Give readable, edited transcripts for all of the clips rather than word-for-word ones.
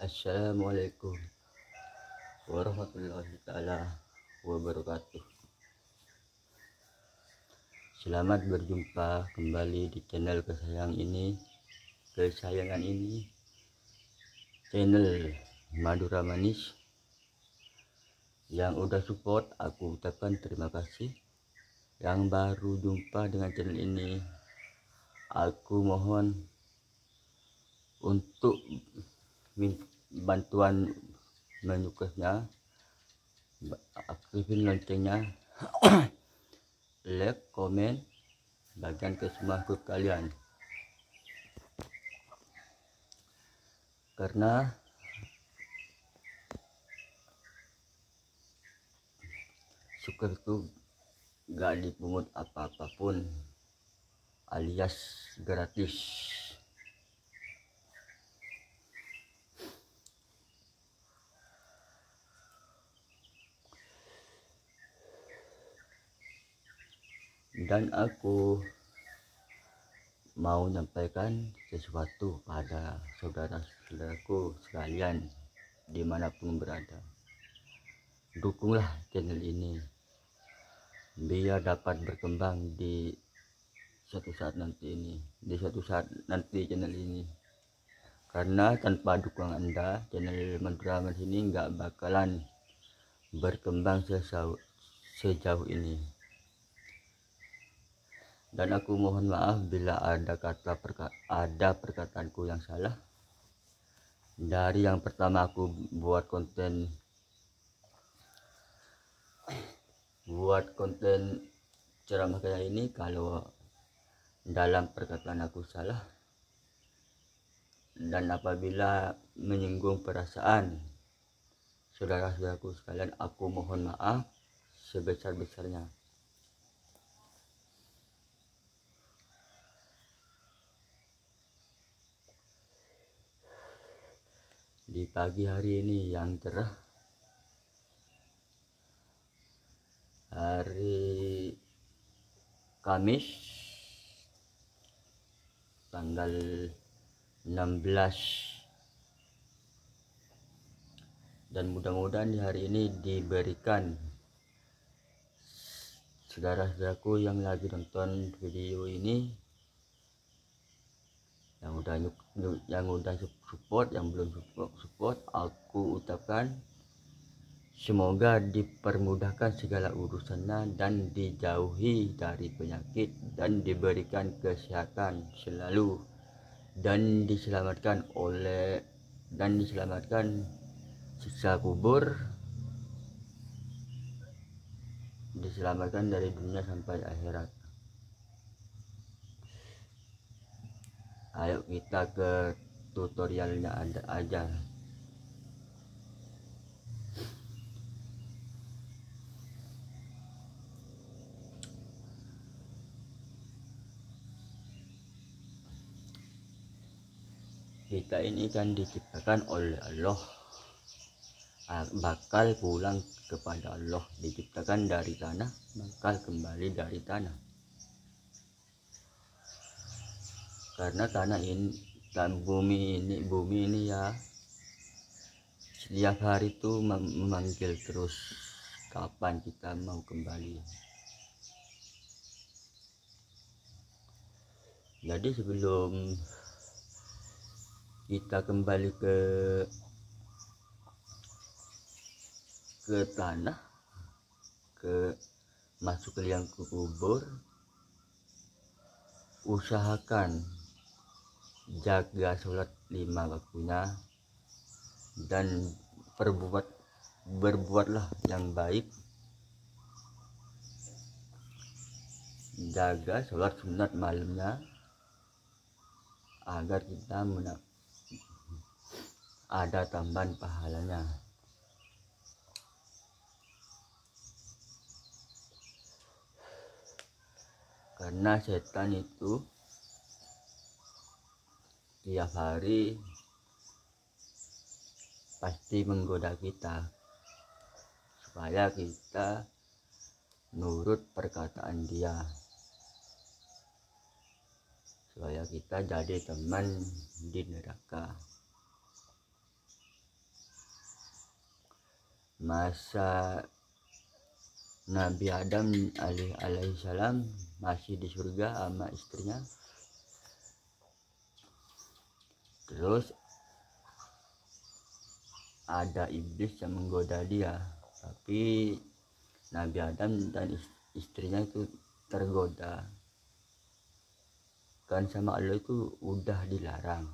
Assalamualaikum warahmatullahi taala wabarakatuh. Selamat berjumpa kembali di channel kesayangan ini, channel Madura Manis. Yang udah support aku ucapkan terima kasih. Yang baru jumpa dengan channel ini, aku mohon untuk bantuan menyukainya, aktifin loncengnya, like, komen, bagian ke semua grup kalian, karena syukur itu gak dipungut apa-apapun alias gratis. Dan aku mau menyampaikan sesuatu pada saudara-saudaraku sekalian dimanapun berada. Dukunglah channel ini biar dapat berkembang di suatu saat nanti channel ini, karena tanpa dukungan Anda, channel Madura Manis ini nggak bakalan berkembang sejauh ini. Dan aku mohon maaf bila ada perkataanku yang salah. Dari yang pertama aku buat konten ceramah kayak ini, kalau dalam perkataan aku salah dan apabila menyinggung perasaan saudara-saudaraku sekalian, aku mohon maaf sebesar-besarnya. Di pagi hari ini yang cerah, hari Kamis tanggal 16, dan mudah-mudahan di hari ini diberikan saudara-saudaraku yang lagi nonton video ini, yang udah support, yang belum support, aku ucapkan semoga dipermudahkan segala urusannya dan dijauhi dari penyakit dan diberikan kesehatan selalu dan diselamatkan siksa kubur, diselamatkan dari dunia sampai akhirat. Ayo kita ke tutorialnya aja. Kita ini kan diciptakan oleh Allah, bakal pulang kepada Allah, diciptakan dari tanah, bakal kembali dari tanah. Karena tanah ini dan bumi ini ya setiap hari itu memanggil terus, kapan kita mau kembali. Jadi sebelum kita kembali ke tanah, masuk ke liang kubur, usahakan jaga sholat 5 waktunya dan berbuatlah yang baik. Jaga sholat sunat malamnya agar kita ada tambahan pahalanya. Karena setan itu tiap hari pasti menggoda kita supaya kita nurut perkataan dia, supaya kita jadi teman di neraka. masa Nabi Adam alaihissalam masih di surga sama istrinya. Terus ada iblis yang menggoda dia, tapi Nabi Adam dan istrinya itu tergoda. Kan sama Allah itu udah dilarang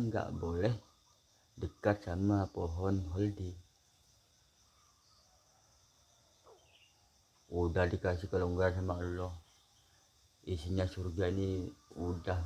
nggak boleh dekat sama pohon holdi. Udah dikasih kelonggaran sama Allah, isinya surga ini udah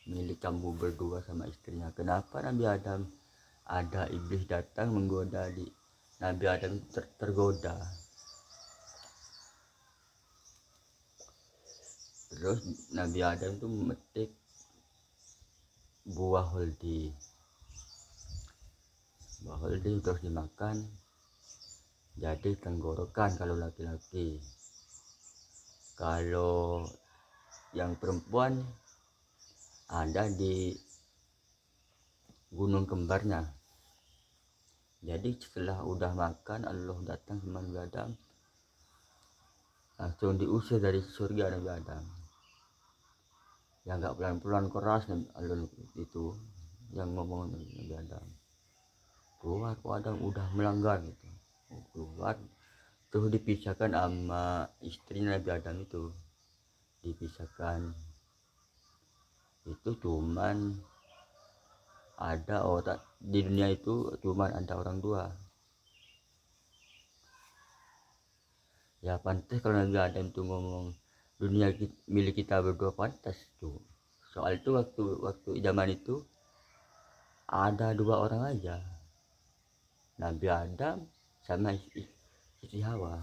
milik kamu berdua sama istrinya. Kenapa Nabi Adam ada iblis datang menggoda Nabi Adam tergoda. Terus Nabi Adam itu memetik buah holdi terus dimakan, jadi tenggorokan kalau laki-laki. Kalau yang perempuan ada di gunung kembarnya. Jadi setelah udah makan, Allah datang sama Nabi Adam, langsung diusir dari surga Nabi Adam. Yang nggak pelan-pelan keras Allah itu yang ngomong Nabi Adam, keluar Adam udah melanggar gitu. Keluar terus dipisahkan sama istri Nabi Adam, itu dipisahkan. Itu cuman ada orang di dunia itu, cuman ada orang dua. Ya pantas kalau Nabi Adam itu ngomong dunia milik kita berdua, pantas tuh. Soal itu waktu zaman itu ada dua orang aja, Nabi Adam sama istri Hawa.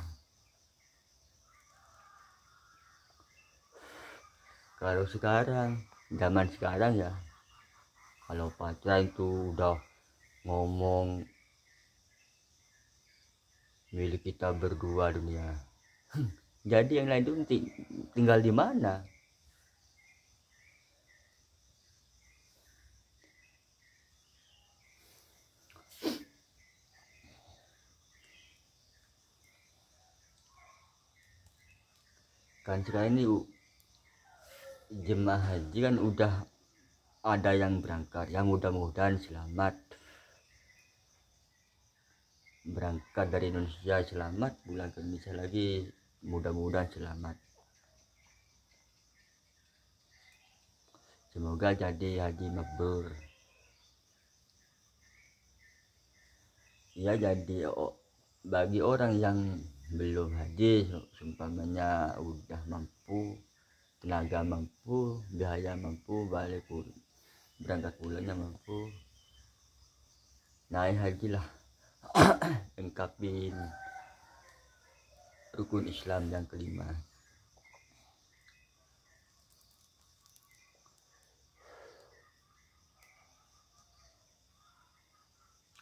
Kalau sekarang, zaman sekarang ya, kalau pacaran itu udah ngomong milik kita berdua dunia. Jadi yang lain itu tinggal di mana? Kan sekarang ini jemaah haji kan udah ada yang berangkat, yang mudah-mudahan selamat berangkat dari Indonesia, selamat pulang ke Indonesia lagi, mudah-mudahan selamat. Semoga jadi haji mabrur. Ya, jadi bagi orang yang belum haji, seumpamanya udah mampu, tenaga mampu, biaya mampu, balik berangkat pulangnya mampu, naik haji lah. Lengkapin rukun Islam yang kelima.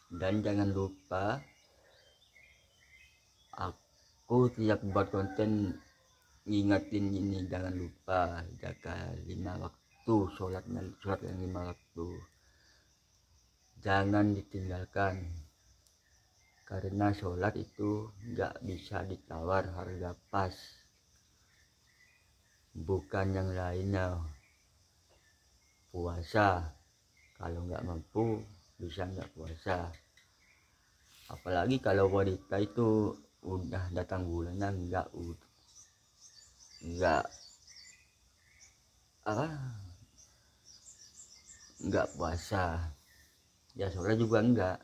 Dan jangan lupa, aku tiap buat konten ngingetin ini, jangan lupa jaga 5 waktu sholat yang 5 waktu, jangan ditinggalkan, karena sholat itu nggak bisa ditawar harga pas, bukan yang lainnya. Puasa kalau nggak mampu bisa nggak puasa, apalagi kalau wanita itu udah datang bulannya nggak puasa, ya sholat juga enggak.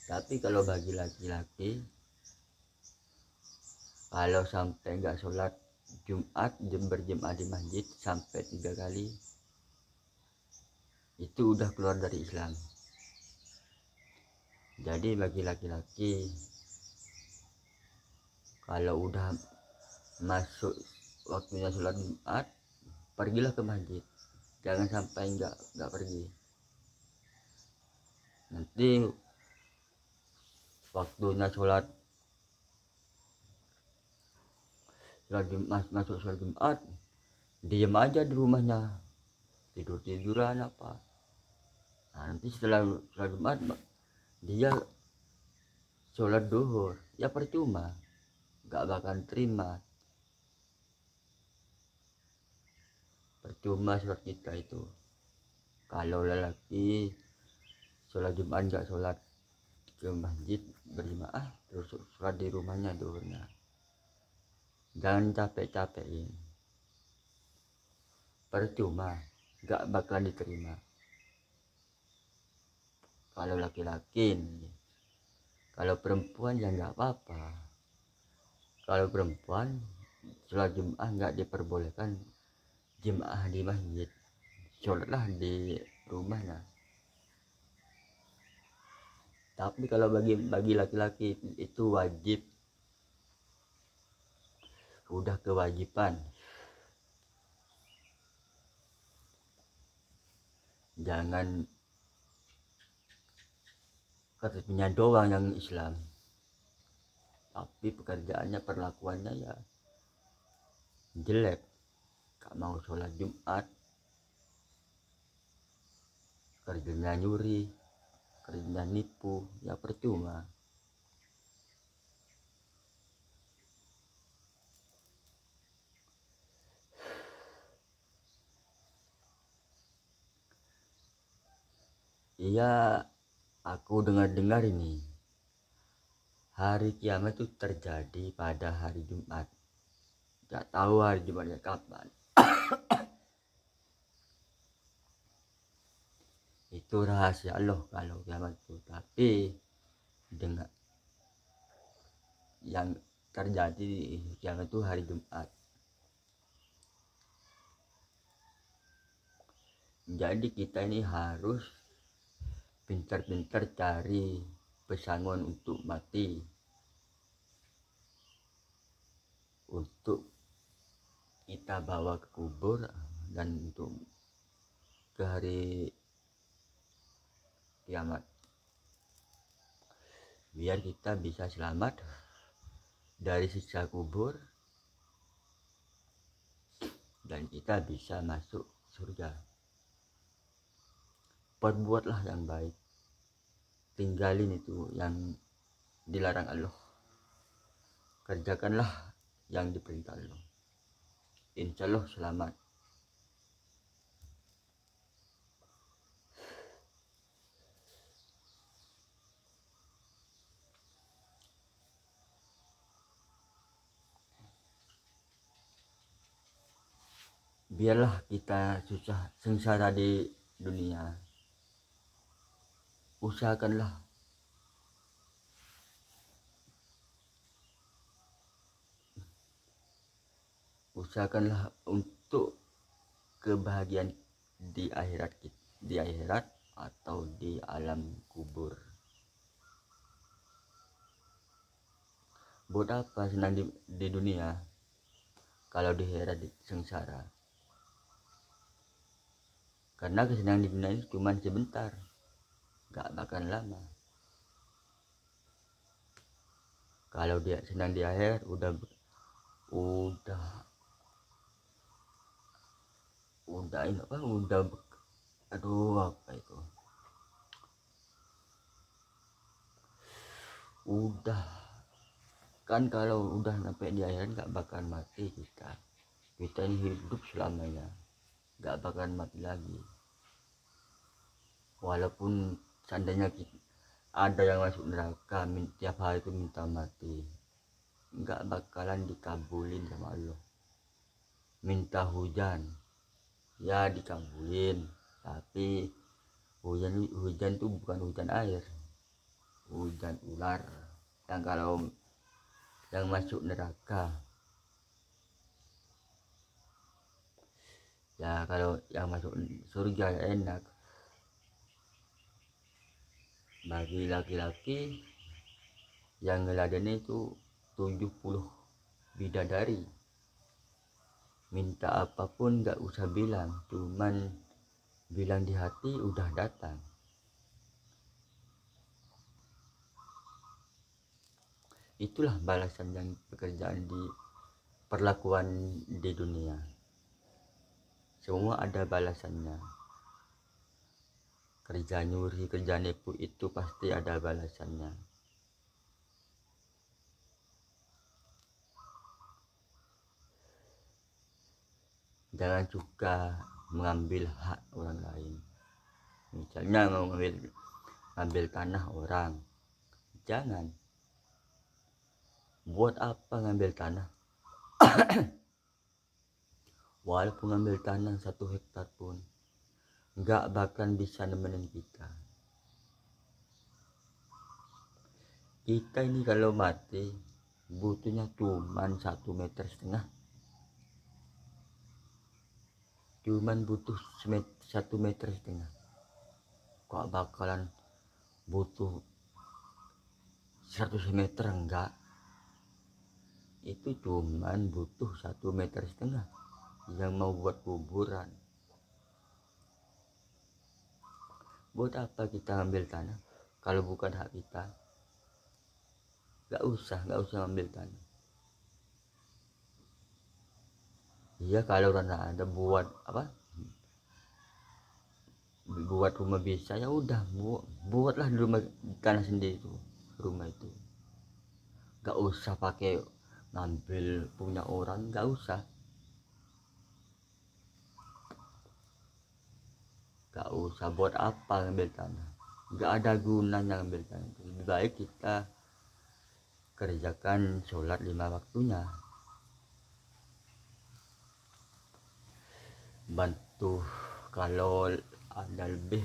Tapi kalau bagi laki-laki, kalau sampai nggak sholat Jumat, berjemaah di masjid sampai 3 kali, itu udah keluar dari Islam. Jadi bagi laki-laki, kalau udah masuk waktunya sholat Jumat, pergilah ke masjid, jangan sampai nggak pergi. Nanti waktunya sholat Jumat, masuk sholat Jumat, diem aja di rumahnya, tidur-tiduran apa. Nah, nanti setelah Jumat dia sholat duhur, ya percuma, gak bakal terima, percuma sholat kita itu. Kalau lelaki sholat Jumat gak sholat ke masjid berjamaah, terus sholat di rumahnya duhurnya, jangan capek-capekin, percuma, gak bakal diterima. Kalau laki-laki, kalau perempuan ya nggak apa-apa. Kalau perempuan sholat Jumat nggak diperbolehkan jemaah di masjid, sholatlah di rumahnya. Tapi kalau bagi laki-laki itu wajib, udah kewajiban. Jangan kerjanya doang yang Islam, tapi pekerjaannya, perlakuannya ya jelek. Gak mau sholat Jumat, kerjanya nyuri, kerjanya nipu, ya percuma. Iya, aku dengar-dengar ini hari kiamat itu terjadi pada hari Jumat. Gak tahu hari Jumatnya kapan. Itu rahasia Allah kalau kiamat itu. Tapi dengan yang terjadi kiamat itu hari Jumat. Jadi kita ini harus pintar-pintar cari pesangon untuk mati, untuk kita bawa ke kubur, dan untuk ke hari kiamat, biar kita bisa selamat dari siksa kubur dan kita bisa masuk surga. Perbuatlah yang baik, tinggalin itu yang dilarang Allah, kerjakanlah yang diperintah Allah, insya Allah selamat. Biarlah kita susah sengsara di dunia, usahakanlah untuk kebahagiaan di akhirat atau di alam kubur. Buat apa senang di dunia kalau di akhirat sengsara? Karena kesenangan di dunia ini cuma sebentar, gak bakal lama. Kalau dia senang di akhirat udah ini apa, apa itu, udah kan. Kalau udah sampai di akhirat gak bakal mati kita ini hidup selamanya, gak bakal mati lagi. Walaupun seandainya ada yang masuk neraka tiap hari itu minta mati, gak bakalan dikabulin sama Allah. Minta hujan ya dikabulin, tapi hujan itu bukan hujan air, hujan ular. Yang kalau yang masuk neraka, ya kalau yang masuk surga ya enak. Bagi laki-laki yang ngeladen itu 70 bidadari, minta apapun gak usah bilang, cuman bilang di hati udah datang. Itulah balasan yang pekerjaan di perlakuan di dunia. semua ada balasannya. Kerja nyuri, kerja nipu itu pasti ada balasannya. Jangan suka mengambil hak orang lain. Misalnya mau ngambil tanah orang, jangan. Buat apa ngambil tanah? Walaupun ngambil tanah 1 hektar pun nggak bakal bisa nemenin kita. Kita ini kalau mati butuhnya cuman 1,5 meter, cuman butuh 1,5 meter. Kok bakalan butuh 100 meter? Enggak, itu cuman butuh 1,5 meter yang mau buat kuburan. Buat apa kita ambil tanah kalau bukan hak kita? Nggak usah ambil tanah. Iya, kalau ada buat apa, buat rumah bisa, ya udah buatlah di rumah, di tanah sendiri itu, rumah itu. Nggak usah pakai ngambil punya orang, nggak usah. Nggak usah, buat apa ngambil tanah? Nggak ada gunanya ngambil tanah. Lebih baik kita kerjakan sholat 5 waktunya, bantu kalau ada lebih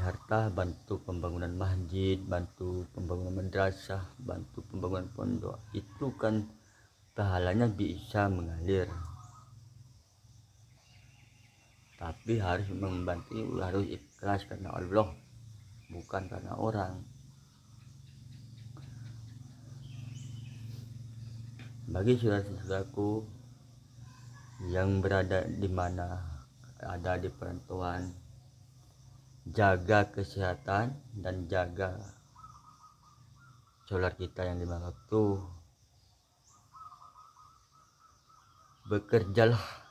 harta, bantu pembangunan masjid, bantu pembangunan madrasah, bantu pembangunan pondok. Itu kan pahalanya bisa mengalir. Tapi harus membantu, harus ikhlas karena Allah, bukan karena orang. Bagi saudara-saudaraku yang berada di mana, ada di perantauan, jaga kesehatan dan jaga sholat kita yang 5 waktu. Bekerjalah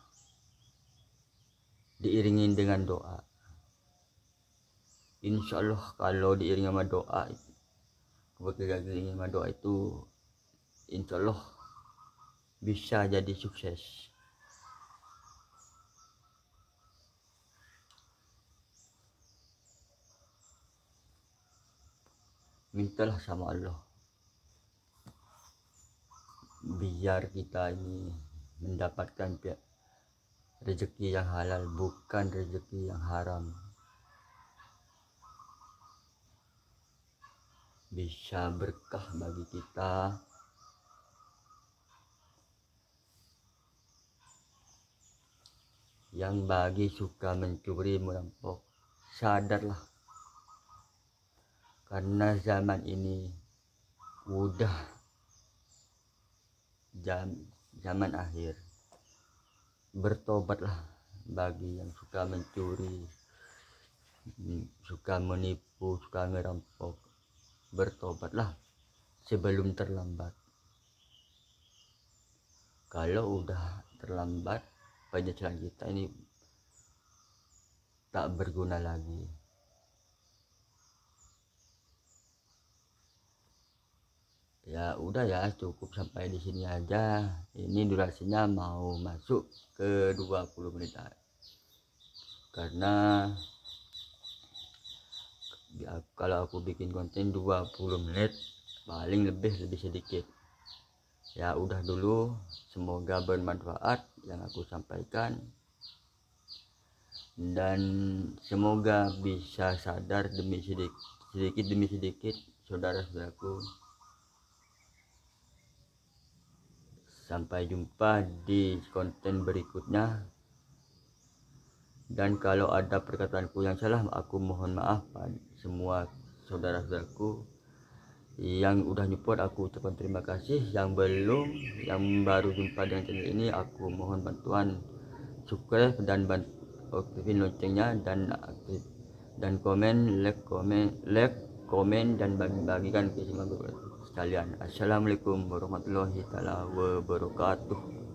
diiringi dengan doa. Insya Allah kalau diiringi sama doa, bekerja diiringi sama doa itu insya Allah bisa jadi sukses. Mintalah sama Allah biar kita ini mendapatkan rezeki yang halal, bukan rezeki yang haram. Bisa berkah bagi kita. Yang bagi suka mencuri, merampok, sadarlah, karena zaman ini udah zaman akhir. Bertobatlah bagi yang suka mencuri, suka menipu, suka merampok. Bertobatlah sebelum terlambat. Kalau udah terlambat, penyesalan kita ini tak berguna lagi. Ya udah ya, cukup sampai di sini aja. Ini durasinya mau masuk ke 20 menit. Karena ya, kalau aku bikin konten 20 menit paling lebih sedikit. Ya udah dulu, semoga bermanfaat yang aku sampaikan, dan semoga bisa sadar sedikit demi sedikit saudara-saudaraku. Sampai jumpa di konten berikutnya, dan kalau ada perkataanku yang salah, aku mohon maaf semua saudara-saudaraku. Yang udah nyupport aku ucapkan terima kasih. Yang belum, yang baru jumpa dengan channel ini, aku mohon bantuan subscribe dan aktifin loncengnya, dan komen, like komen dan bagikan ke semua sekalian. Assalamualaikum warahmatullahi wabarakatuh.